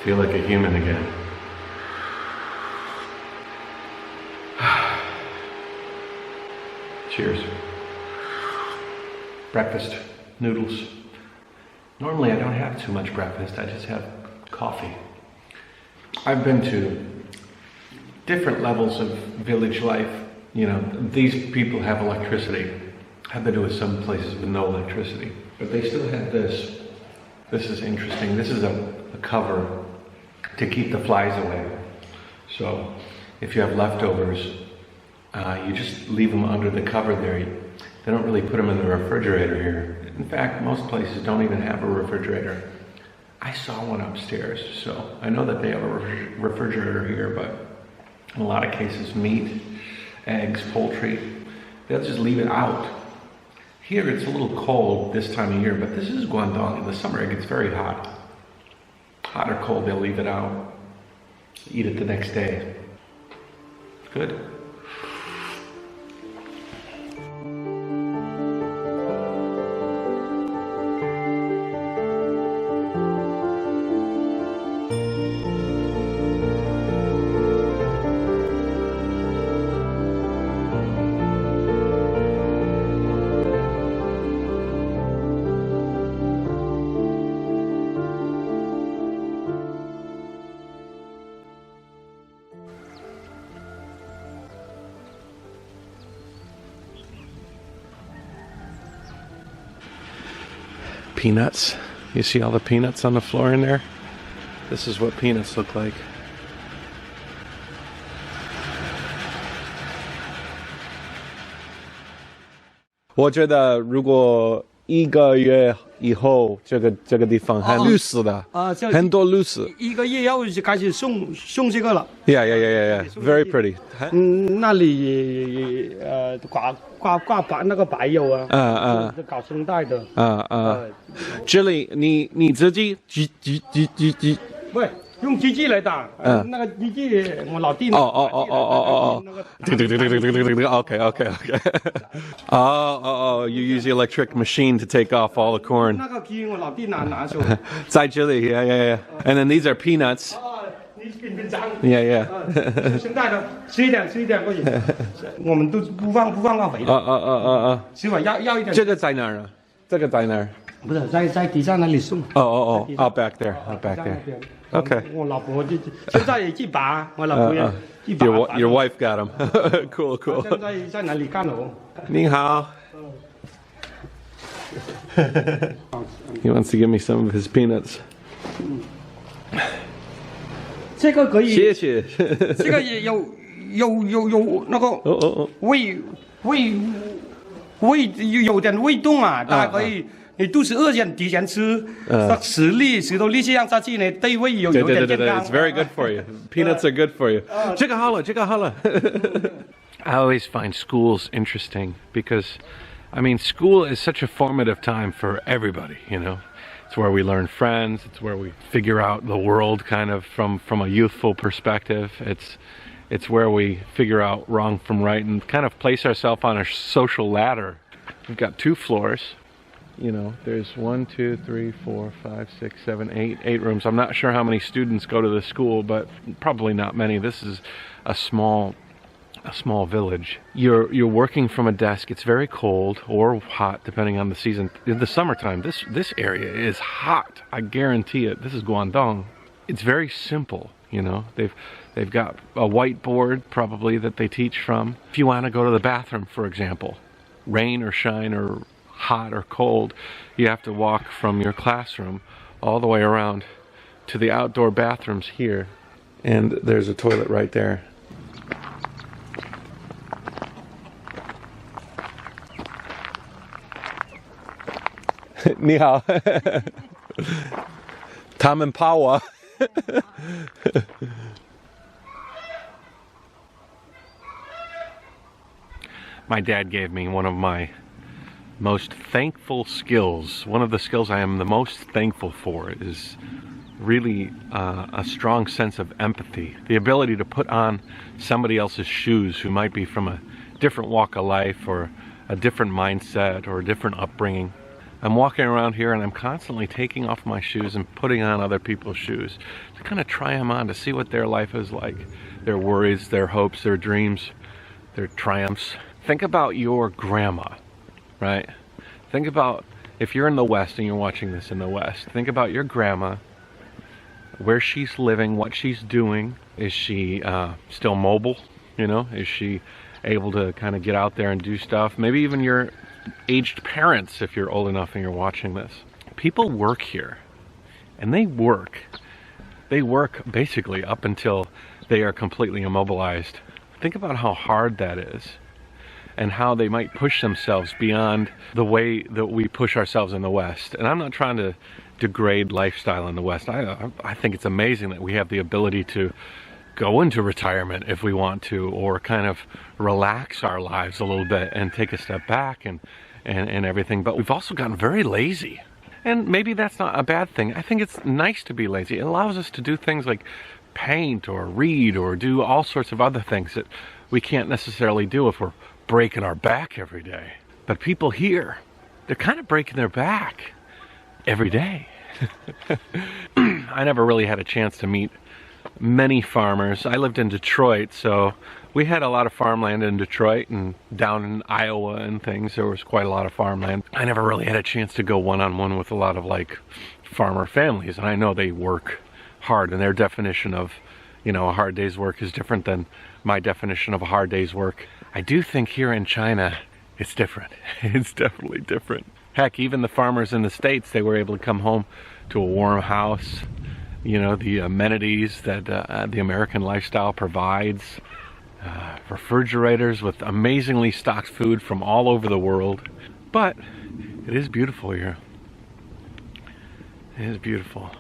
Feel like a human again. Cheers. Breakfast, noodles. Normally I don't have too much breakfast, I just have coffee. I've been to different levels of village life. You know, these people have electricity. I've been to some places with no electricity, but they still have this. This is interesting. This is a cover to keep the flies away. So if you have leftovers, you just leave them under the cover there. They don't really put them in the refrigerator here. In fact, most places don't even have a refrigerator. I saw one upstairs, so I know that they have a refrigerator here, but in a lot of cases, meat, eggs, poultry, they'll just leave it out. Here it's a little cold this time of year, but this is Guangdong. In the summer it gets very hot. Hot or cold, they'll leave it out. Eat it the next day. Good. Peanuts. You see all the peanuts on the floor in there? This is what peanuts look like. I think 如果1个月以后这个地方很绿色的很多绿色1个月要开始种这个了 Yeah. Very pretty. 那里挂白那个白油啊搞生态的这里你自己不用机器来打那个机器我老弟Okay. You use the electric machine to take off all the corn. 那个机我老弟拿走在这里 Yeah. And then these are peanuts. 你变脏 Yeah. 生态的吃一点过去我们都不放化肥的吃吧要一点这个在哪儿呢这个在哪儿不是在底下那里种back there Okay. 我老婆就现在也去拔我老婆也去拔 Your wife got them. Cool. 现在在哪里干了你好 He wants to give me some of his peanuts. 这个可以谢谢这个也有那个胃有点胃动啊大家可以你肚子饿提前吃10多粒这样下去呢对胃有点健康 It's very good for you. Peanuts are good for you. 这个好了 I always find schools interesting because I mean school is such a formative time for everybody, you know. It's where we learn friends, it's where we figure out the world kind of from a youthful perspective. It's where we figure out wrong from right and kind of place ourselves on a social ladder. We've got 2 floors. You know, there's 1, 2, 3, 4, 5, 6, 7, 8 rooms. I'm not sure how many students go to this school, but probably not many. This is a small village. You're working from a desk. It's very cold or hot depending on the season. In the summertime, this area is hot. I guarantee it. This is Guangdong. It's very simple, you know. They've got a whiteboard probably that they teach from. If you want to go to the bathroom, for example, rain or shine or hot or cold, you have to walk from your classroom all the way around to the outdoor bathrooms here. And there's a toilet right there. 你好他们怕我My dad gave me one of my most thankful skills. One of the skills I am the most thankful for is really a strong sense of empathy. The ability to put on somebody else's shoes who might be from a different walk of life or a different mindset or a different upbringing. I'm walking around here and I'm constantly taking off my shoes and putting on other people's shoes to kind of try them on, to see what their life is like, their worries, their hopes, their dreams, their triumphs. Think about your grandma, right? Think about, if you're in the West and you're watching this in the West, think about your grandma, where she's living, what she's doing. Is she still mobile? You know, is she able to kind of get out there and do stuff? Maybe even your aged parents, if you're old enough and you're watching this. People work here, and they work basically up until they are completely immobilized. Think about how hard that is, and how they might push themselves beyond the way that we push ourselves in the West. And I'm not trying to degrade lifestyle in the West. I think it's amazing that we have the ability to go into retirement if we want to, or kind of relax our lives a little bit and take a step back and everything. But we've also gotten very lazy. And maybe that's not a bad thing. I think it's nice to be lazy. It allows us to do things like paint or read or do all sorts of other things that we can't necessarily do if we're breaking our back every day. But people here, they're kind of breaking their back every day. I never really had a chance to meet many farmers. I lived in Detroit, so we had a lot of farmland in Detroit, and down in Iowa and things, there was quite a lot of farmland. I never really had a chance to go one-on-one with a lot of like farmer families, and I know they work hard, and their definition of, you know, a hard day's work is different than my definition of a hard day's work. I do think here in China, it's different. It's definitely different. Heck, even the farmers in the States, they were able to come home to a warm house, you know, the amenities that the American lifestyle provides, refrigerators with amazingly stocked food from all over the world. But it is beautiful here. It is beautiful.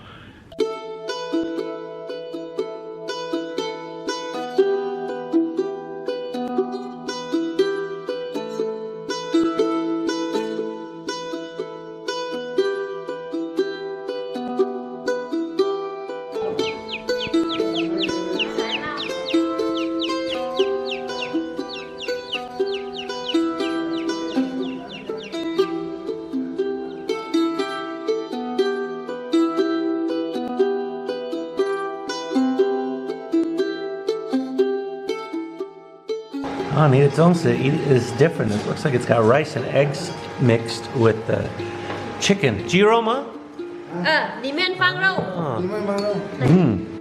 Oh, 你的粽子 is different. It looks like it's got rice and eggs mixed with the chicken. 鸡肉吗？里面放肉。嗯。